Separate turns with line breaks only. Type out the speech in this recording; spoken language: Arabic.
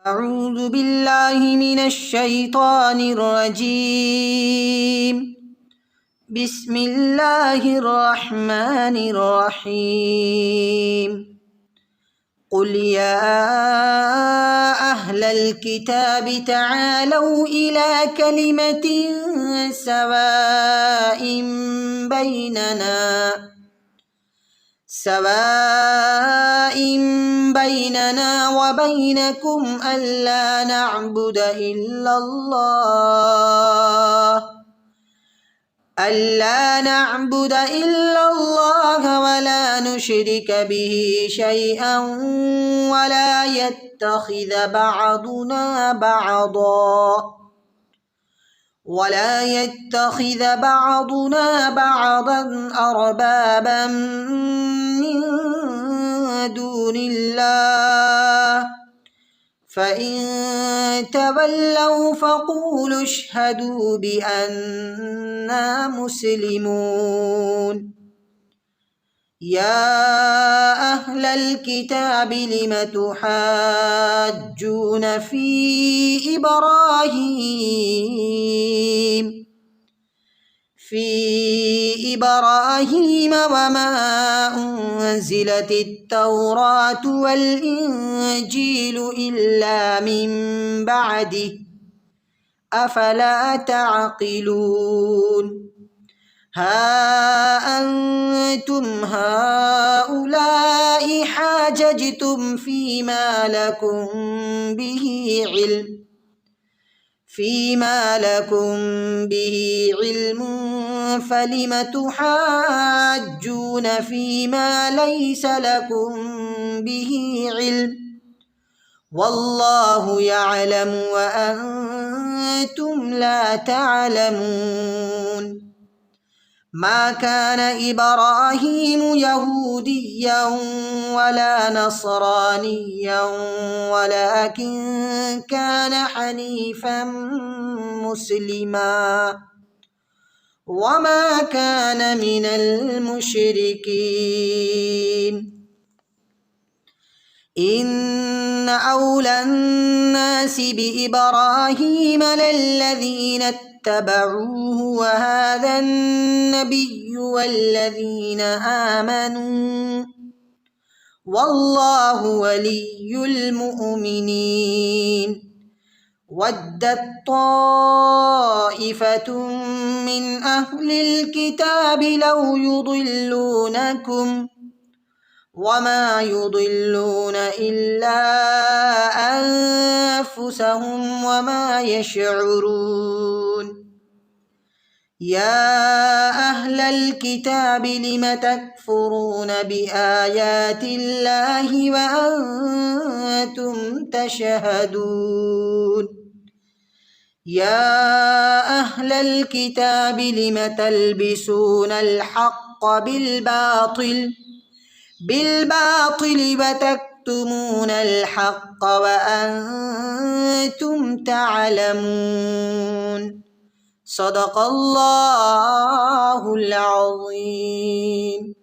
أعوذ بالله من الشيطان الرجيم. بسم الله الرحمن الرحيم. قل يا أهل الكتاب تعالوا إلى كلمة سواء بيننا وبينكم ألا نعبد إلا الله ولا نشرك به شيئا ولا يتخذ بعضنا بعضا أربابا من دون الله، فإن تولوا فقولوا اشهدوا بأننا مسلمون. يا أهل الكتاب لم تحاجون في إبراهيم وما أنزلت التوراة والإنجيل إلا من بعده، أفلا تعقلون؟ ها أنتم هؤلاء حاججتم فيما لكم به علم فلم تحاجون فيما ليس لكم به علم، والله يعلم وأنتم لا تعلمون. ما كان إبراهيم يهوديا ولا نصرانيا ولكن كان حنيفا مسلما وما كان من المشركين. إن أولى الناس بإبراهيم للذين اتبعوه وهذا النبي والذين آمنوا، والله ولي المؤمنين. ودت طائفة من أهل الكتاب لو يضلونكم وما يضلون إلا أنفسهم وما يشعرون. يا أهل الكتاب لم تكفرون بآيات الله وأنتم تشهدون؟ يا أهل الكتاب لم تلبسون الحق بالباطل وتكتمون الحق وأنتم تعلمون. صدق الله العظيم.